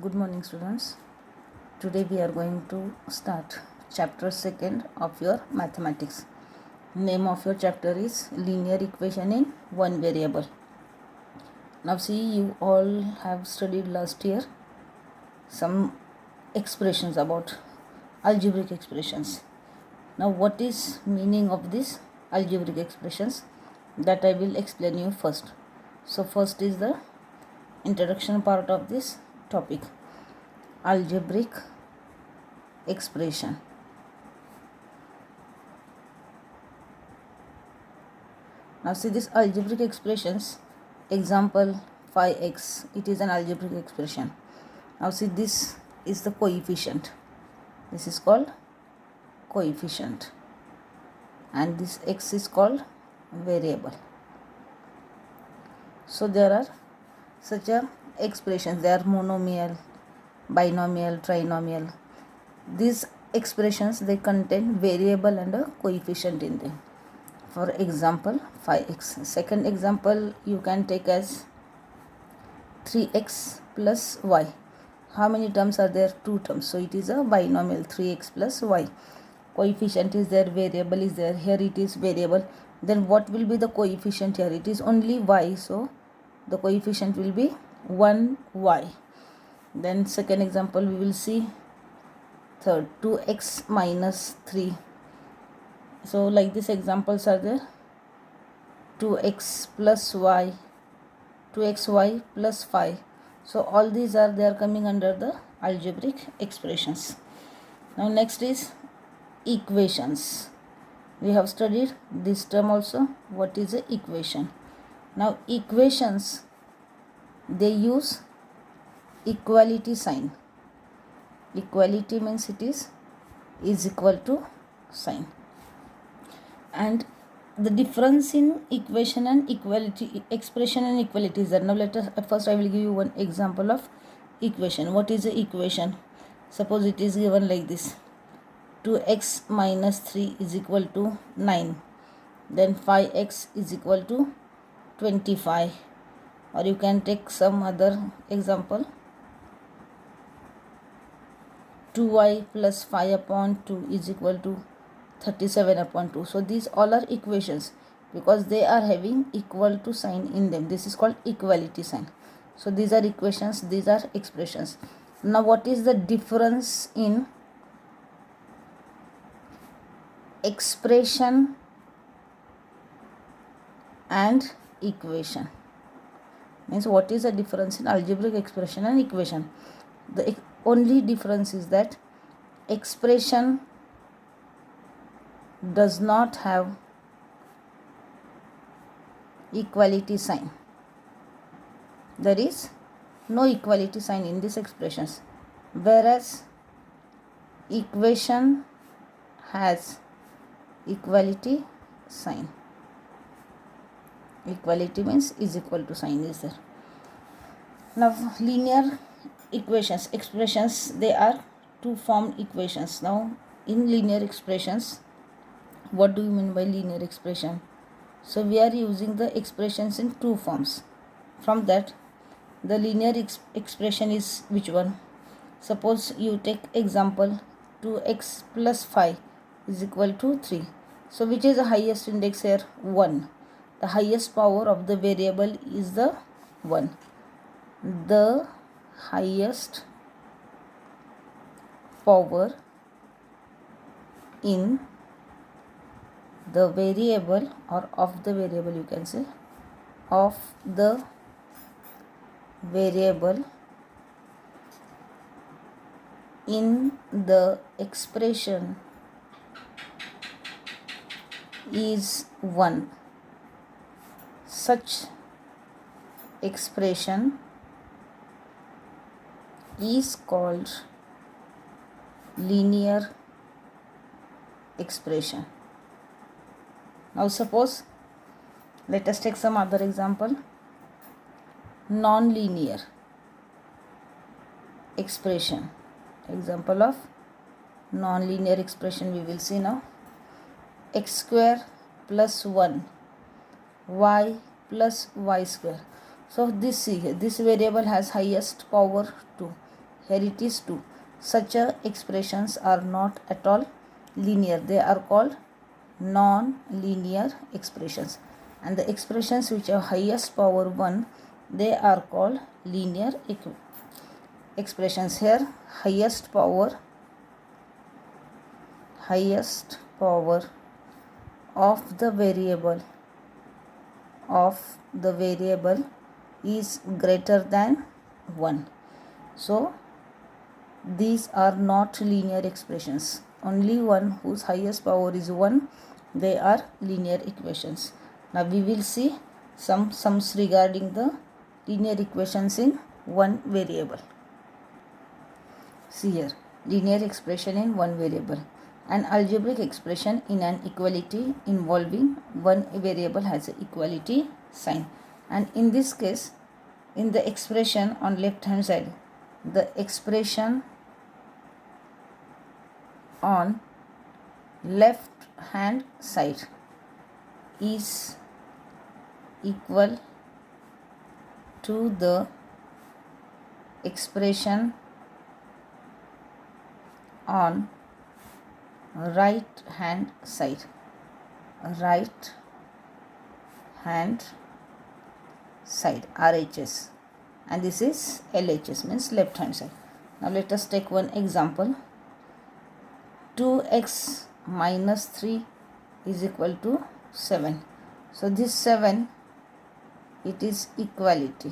Good morning, students. Today we are going to start chapter 2nd of your mathematics. Name of your chapter is linear equation in one variable. Now see, you all have studied last year some expressions about algebraic expressions. Now what is meaning of these algebraic expressions? That I will explain you first. So first is the introduction part of this topic. Algebraic expression. Now see this algebraic expressions. Example 5x. It is an algebraic expression. Now see, this is the coefficient. This is called coefficient. And this x is called variable. So there are such a expressions. They are monomial, binomial, trinomial. These expressions, they contain variable and a coefficient in them. For example 5x. Second example you can take as 3x plus y. How many terms are there? 2 terms. So it is a binomial, 3x plus y. Coefficient is there, variable is there. Here it is variable. Then what will be the coefficient here? It is only y. So the coefficient will be 1y. Then second example we will see. Third, 2x minus 3. So like these examples are there. 2x plus y, 2xy plus 5. So all these are, they are coming under the algebraic expressions. Now next is equations. We have studied this term also. What is an equation? Now equations, they use equality sign. Equality means it is equal to sign. And the difference in equation and equality, expression and equality is there. Now let us, first I will give you one example of equation. What is the equation? Suppose it is given like this. 2x minus 3 is equal to 9. Then 5x is equal to 25. Or you can take some other example. 2y plus 5 upon 2 is equal to 37 upon 2. So these all are equations because they are having equal to sign in them. This is called equality sign. So these are equations, these are expressions. Now what is the difference in expression and equation? Means what is the difference in algebraic expression and equation? The only difference is that expression does not have equality sign. There is no equality sign in these expressions, whereas equation has equality sign. Equality means is equal to sign is there. Now linear equations, expressions, they are two form equations. Now in linear expressions, what do you mean by linear expression? So we are using the expressions in two forms. From that, the linear expression is which one? Suppose you take example 2x plus 5 is equal to 3. So which is the highest index here? 1. The highest power of the variable is the 1. The highest power in the variable, or of the variable you can say, of the variable in the expression is 1. Such expression is called linear expression. Now suppose, let us take some other example. Non-linear expression. Example of non-linear expression we will see now. X square plus 1, y plus y square. So this, see here, this variable has highest power 2. here it is 2. Such expressions are not at all linear. They are called non-linear expressions, and the expressions which have highest power 1, they are called linear expressions. Here highest power of the variable is greater than 1. So these are not linear expressions. Only one whose highest power is 1, they are linear equations. Now we will see some sums regarding the linear equations in one variable. See here, linear expression in one variable. An algebraic expression in an equality involving one variable has an equality sign, and in this case, in the expression on left hand side, the expression on left hand side is equal to the expression on right hand side, RHS, and this is LHS, means left hand side. Now let us take one example. 2x minus 3 is equal to 7. So this 7, it is equality,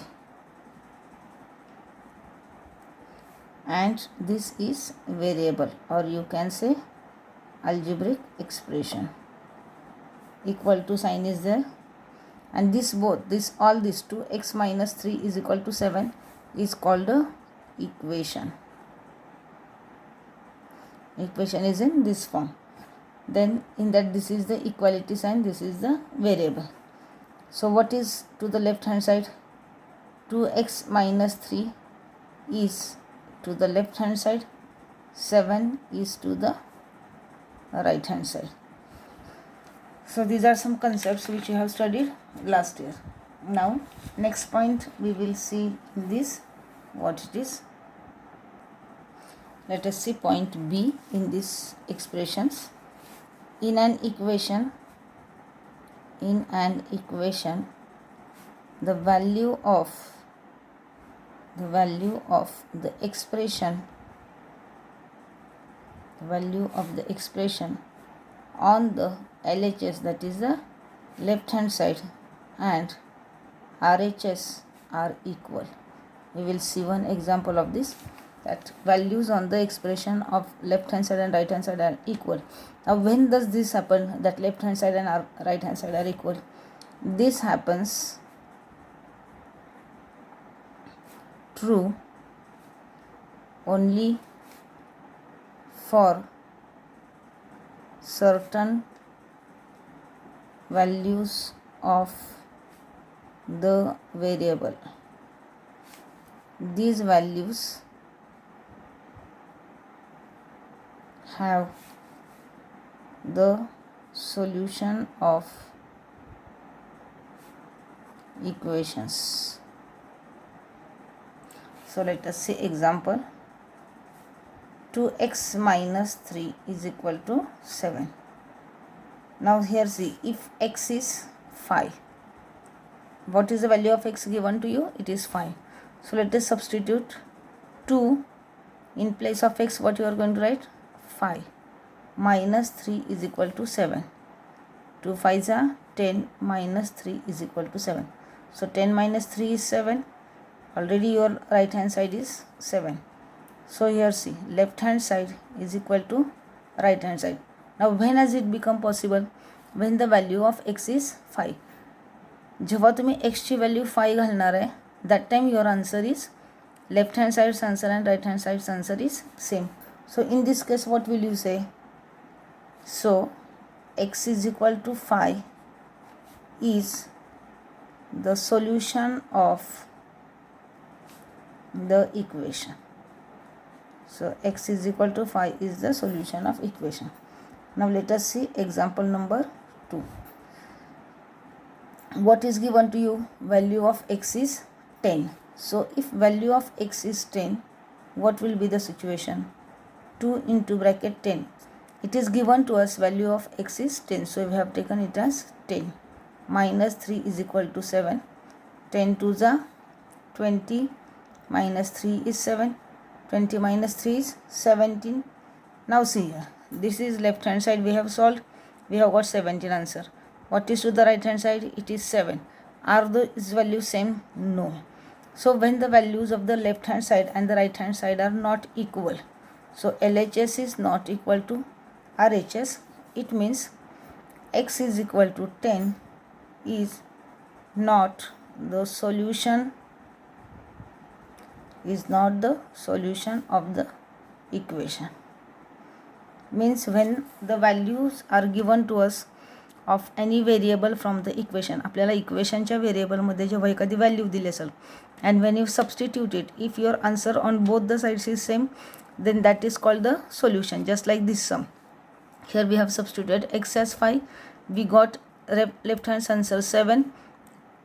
and this is variable, or you can say algebraic expression. Equal to sign is there, and this both, this all this 2x minus 3 is equal to 7 is called a equation. Equation is in this form. Then in that, this is the equality sign, this is the variable. So what is to the left hand side? 2x minus 3 is to the left hand side, 7 is to the right hand side. So these are some concepts which you have studied last year. Now next point we will see this, what it is. Let us see point B in these expressions. In an equation, the value of the expression on the LHS, that is the left hand side, and RHS are equal. We will see one example of this, that values on the expression of left hand side and right hand side are equal. Now when does this happen, that left hand side and right hand side are equal? This happens true only for certain values of the variable. These values have the solution of equations. So let us see example. 2x minus 3 is equal to 7. Now here see, if x is 5, what is the value of x given to you? It is 5. So let us substitute 2 in place of x. What you are going to write? 5 minus 3 is equal to 7. 2 5s are 10, minus 3 is equal to 7. So 10 minus 3 is 7. Already your right hand side is 7. So here see, left hand side is equal to right hand side. Now when has it become possible? When the value of x is 5. जेव्हा तुम्ही x ची value 5 घालणार आहे, that time your answer is left hand side's answer and right hand side's answer is same. So in this case, what will you say? So x is equal to 5 is the solution of the equation. So x is equal to 5 is the solution of equation. Now let us see example number 2. What is given to you? Value of x is 10. So if value of x is 10, what will be the situation? 2 into bracket 10. It is given to us value of x is 10. So we have taken it as 10. Minus 3 is equal to 7. 10 to the 20. Minus 3 is 7. 20 minus 3 is 17. Now see here. This is left hand side we have solved. We have got 17 answer. What is to the right hand side? It is 7. Are these values same? No. So when the values of the left hand side and the right hand side are not equal, so LHS is not equal to RHS, it means x is equal to 10 is not the solution, of the equation. Means when the values are given to us of any variable from the equation, आपल्याला इक्वेशनच्या व्हेरिएबलमध्ये जेव्हा एखादी value दिली असेल and when you substitute it, if your answer on both the sides is same, then that is called the solution. Just like this sum, here we have substituted x as 5, we got left hand answer 7,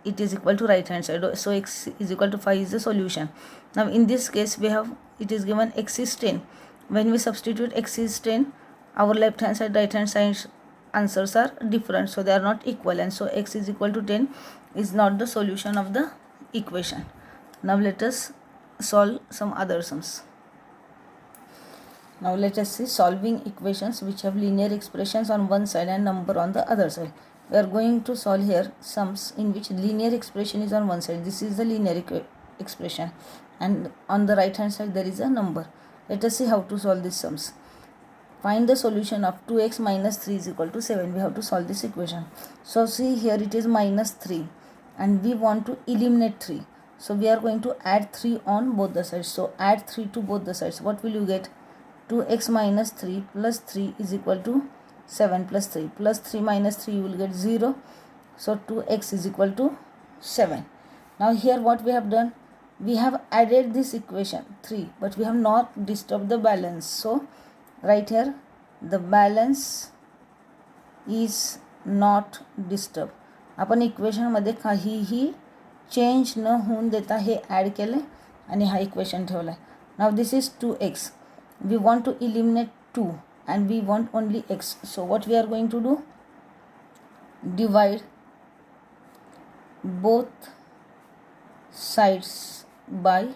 it is equal to right hand side, so x is equal to 5 is the solution. Now in this case we have, it is given x is 10. When we substitute x is 10, our left hand side, right hand side answers are different, so they are not equal, and so x is equal to 10 is not the solution of the equation. Now let us solve some other sums. Now let us see solving equations which have linear expressions on one side and number on the other side. We are going to solve here sums in which linear expression is on one side. This is the linear expression, and on the right hand side there is a number. Let us see how to solve these sums. Find the solution of 2x minus 3 is equal to 7. We have to solve this equation. So see here it is minus 3 and we want to eliminate 3. So we are going to add 3 on both the sides. So add 3 to both the sides. What will you get? 2x minus 3 plus 3 is equal to 7 plus 3. Plus 3 minus 3 you will get 0. So 2x is equal to 7. Now here what we have done? We have added this equation 3, but we have not disturbed the balance. So right here the balance is not disturbed. आपण इक्वेशनमध्ये काहीही change न होऊन देता हे add केलं आणि हा equation ठेवला आहे. नाव this is 2x. We want to eliminate 2 and we want only x. So what we are going to do? Divide both sides by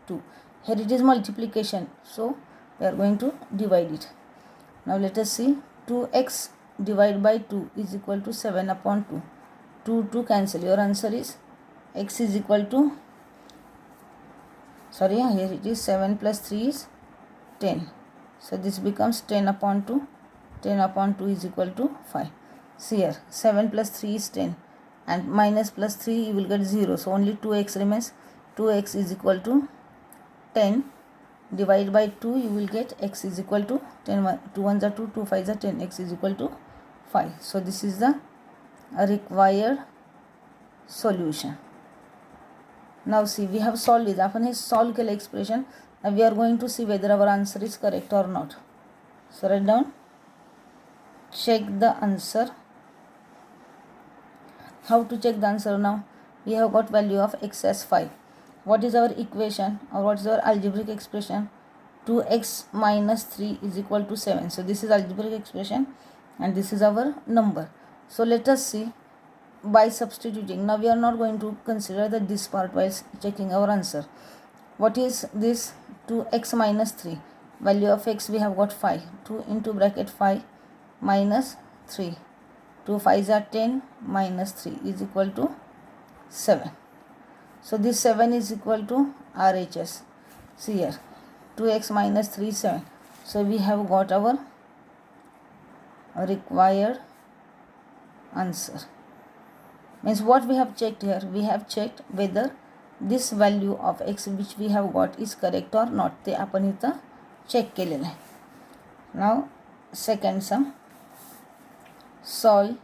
2. Here it is multiplication, so we are going to divide it. Now let us see. 2x divided by 2 is equal to 7 upon 2. 2 cancel. Your answer is x is equal to, sorry, here it is 7 plus 3 is 10. So this becomes 10 upon 2. 10 upon 2 is equal to 5. See here 7 plus 3 is 10 and minus plus 3 you will get 0. So only 2x remains. 2x is equal to 10. Divide by 2 you will get x is equal to 10. 2 1s are 2, 2 5s are 10. X is equal to 5. So this is the required solution. Now see, we have solved it. आपण हे solve केलं expression. Now we are going to see whether our answer is correct or not. So write down. Check the answer. How to check the answer now? We have got value of x as 5. What is our equation or what is our algebraic expression? 2x minus 3 is equal to 7. So this is algebraic expression and this is our number. So let us see by substituting. Now we are not going to consider this part while checking our answer. What is this? 2x minus 3. Value of x we have got 5. 2 into bracket 5 minus 3. 2 5s are 10 minus 3 is equal to 7. So this 7 is equal to RHS. See here 2x minus 3 7. So we have got our required answer. Means what we have checked here? We have checked whether this value of x which we have got is correct or not. ते आपण इथं check केलेलं आहे. Now second sum. Solve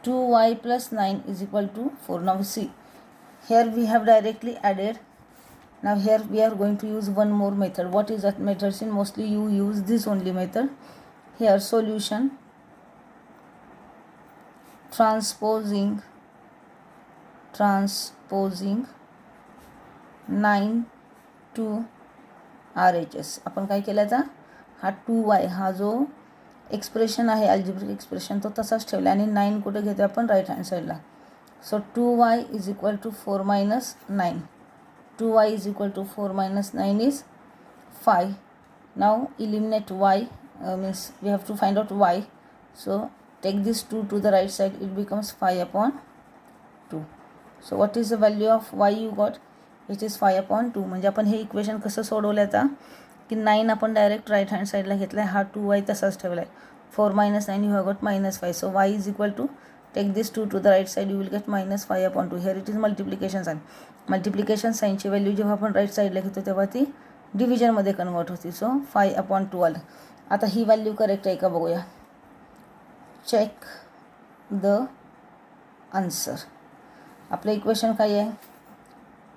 2y plus 9 is equal to 4. Now see, here we have directly added. Now here we are going to use one more method. What is that method? Since mostly you use this only method. Here solution transposing 9 2RHS. आपण काय केलं आता, हा 2y हा जो expression आहे algebraic expression तो तसाच ठेवला आणि 9 कुठे घेतो आपण, राईट हँड साईडला. So 2y is equal to 4 minus 9. 2y is equal to 4 minus 9 is 5. Now eliminate y, means we have to find out y. So take this 2 to the right side, it becomes 5 upon 2. So what is the value of y you got? It is 5 upon 2. म्हणजे आपण हे equation कसं सोडवलं आता की 9 आपण direct right hand साईडला घेतला आहे, हा 2y तसाच ठेवला आहे. 4 minus 9 you have got -5. So y is equal to, take this 2 to the right side, you will get -5 upon 2. Here it is multiplication sign. Multiplication साईनची व्हॅल्यू जेव्हा आपण राईट साईडला घेतो तेव्हा ती डिव्हिजनमध्ये कन्वर्ट होती. सो 5 upon 2 आलं. आता ही व्हॅल्यू करेक्ट आहे का बघूया. Check the answer. आपलं इक्वेशन काय आहे,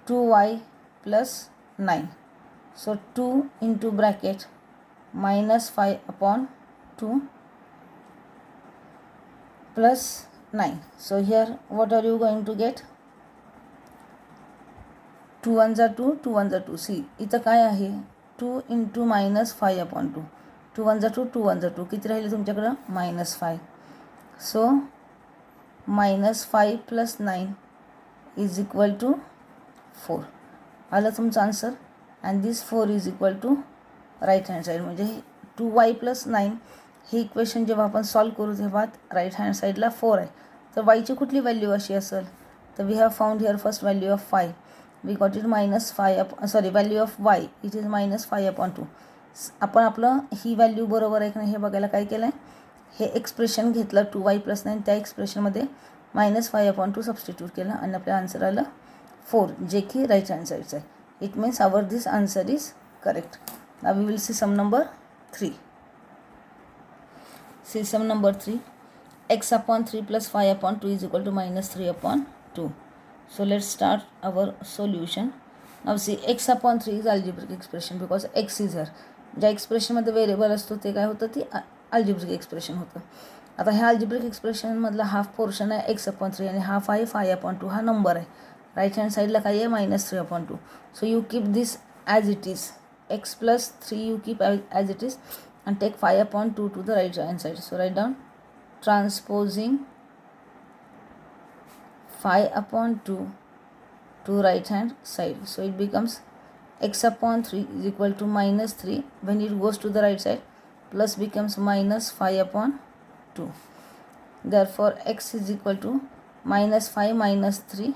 2y plus 9. So 2 into bracket -5 upon 2 plus 9. So here what are you going to get? 2 1s are 2, 2 1s are 2. See, इथं काय आहे, 2 into -5 upon 2. 2 1s are 2, 2 1s are 2. किती राहिले तुमच्याकडं, -5. सो -5 plus 9 is equal to 4. आलं तुमचं answer. And this 4 is equal to right hand side. म्हणजे 2y plus 9 हे equation जेव्हा आपण सॉल्व करू तेव्हा राईट हँड साईडला 4 आहे. तर वायची कुठली व्हॅल्यू अशी असेल, तर we have found here first value of 5. We got it -5 value of y it is -5 upon 2. आपण आपलं ही व्हॅल्यू बरोबर आहे की नाही हे बघायला काय केलं आहे, हे एक्सप्रेशन घेतलं 2y plus 9, त्या एक्सप्रेशनमध्ये -5 upon 2 सबस्टिट्यूट केलं आणि आपल्या आन्सर आलं 4, जे की राईट हँड साईडचं आहे. It means our this answer is correct. Now we will see some number 3. See sum number 3. X upon 3 plus 5 upon 2 is equal to -3 upon 2. So let's start our solution. Now see, x upon 3 is algebraic expression because x is here. ज्या एक्सप्रेशनमध्ये variable असतो ते काय होतं, ती algebraic expression होतं. आता ह्या algebraic एक्सप्रेशनमधला half portion आहे x upon 3 आणि हाफ आहे 5 upon 2. हा नंबर आहे. राईट हँड साईडला काय आहे, -3 upon 2. So you keep this as it is. x plus 3 you keep as it is and take 5 upon 2 to the right hand side. So write down transposing 5 upon 2 to right hand side. So it becomes x upon 3 is equal to -3. When it goes to the right side, plus becomes -5 upon 2. Therefore x is equal to -5 minus 3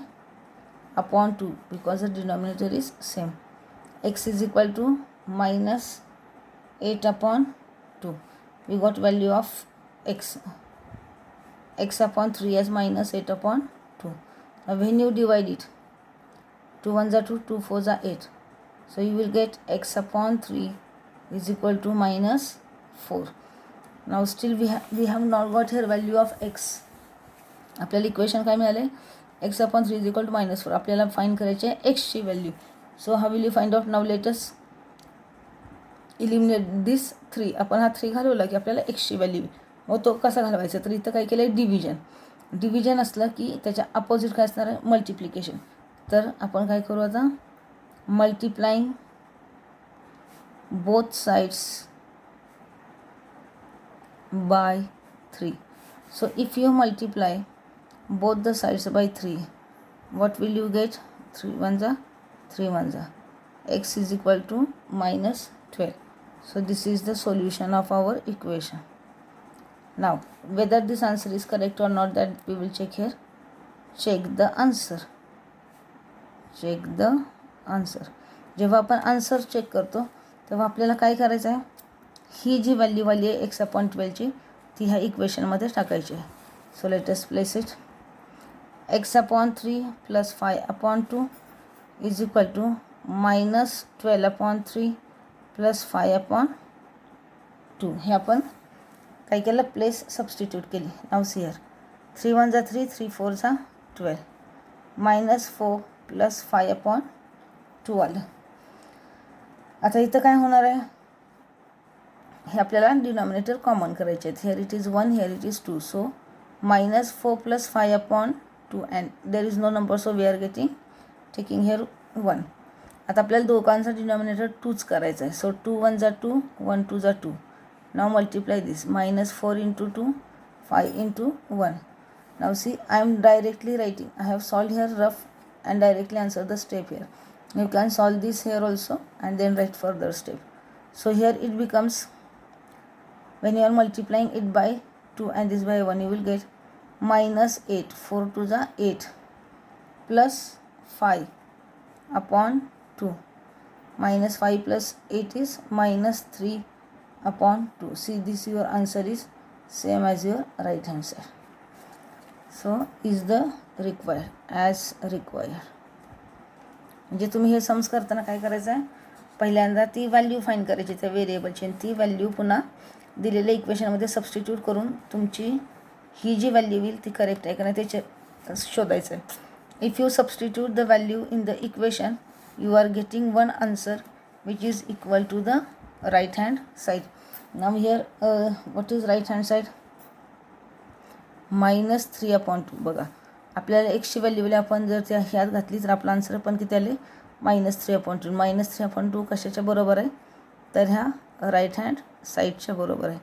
upon 2 because the denominator is same. X is equal to -8 upon 2. We got value of x. X upon 3 as -8 upon 2. Now when you divide it, 2 1s are 2, 2 4s are 8. So you will get x upon 3 is equal to -4. Now still we have not got here value of x. आपल्याला equation काय मिळाले, x upon 3 is equal to -4. आपल्याला find करायचे आहे x ची value. So how will you find out. Now let us eliminate this 3. आपण हा 3 घालवला की आपल्याला एक्सची व्हॅल्यू. मग तो कसा घालवायचा, तर इथं काय केलं आहे, डिव्हिजन असलं की त्याच्या अपोजिट काय असणार आहे, मल्टिप्लिकेशन. तर आपण काय करू आता, multiplying both sides by 3. So if you multiply both the sides by 3, what will you get, 3 1s are 3 1s are. X is equal to -12. So this is the solution of our equation. Now whether this answer is correct or not, that we will check here. Check the answer. Check the answer. जेव्हा आपण answer check करतो तेव्हा आपल्याला काय करायचं आहे, ही जी value आली आहे x upon 12ची ती ह्या इक्वेशनमध्ये टाकायची आहे. So let us place it. x upon 3 plus 5 upon 2 is equal to -12 upon 3 plus 5 upon 2. हे आपण काय केलं, प्लेस सबस्टिट्यूट केली. नाव see here, 3 1s are 3, 3 4s are 12. -4 plus 5 upon 2 आलं. आता इथं काय होणार आहे, हे आपल्याला डिनॉमिनेटर कॉमन करायचे आहेत. Here it is 1, here it is 2. So -4 plus 5 upon 2 and there is no number, so we are taking here 1. आता आपल्याला दोघांचा डिनॉमिनेटर 2च करायचा आहे. सो 2 1 जा 2, 1 2 जा 2. नाव multiply this. -4 into 2, 5 into 1. Now see, I am directly writing. I have solved here rough and directly answer the step here. You can solve this here also and then write further step. So here it becomes, when you are multiplying it by 2 and this by 1, you will get -8. 4 2 जा 8 plus 5 upon 2. -5 plus 8 is -3 upon 2. See, this your answer is same as your right hand side. So is the required as required. म्हणजे तुम्ही हे sums करताना काय करायचं आहे, पहिल्यांदा ती value find करायची त्या व्हेरिएबलची आणि ती व्हॅल्यू पुन्हा दिलेल्या इक्वेशनमध्ये सबस्टिट्यूट करून तुमची ही जी व्हॅल्यू येईल ती करेक्ट आहे का नाही ते शोधायचं आहे. If you substitute the value in the equation, you are getting one answer which is equal to the right hand side. Now here what is right hand side? -3 upon 2. बघा, आपल्याला एक्सची व्हॅल्यू आपण जर त्या ह्यात घातली तर आपला आन्सर पण किती आले, -3 upon 2. -3 upon 2 कशाच्या बरोबर आहे, तर ह्या राईट हँड साईडच्या बरोबर आहे.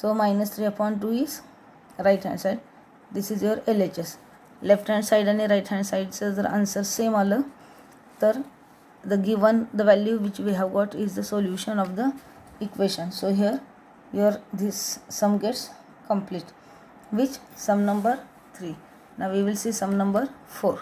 So -3 upon 2 is right hand side. This is your LHS. Left hand side आणि राईट हँड साईडचं जर आन्सर सेम आलं तर the value which we have got is the solution of the equation. So here your this sum gets complete. Which? Sum number 3. Now we will see sum number 4.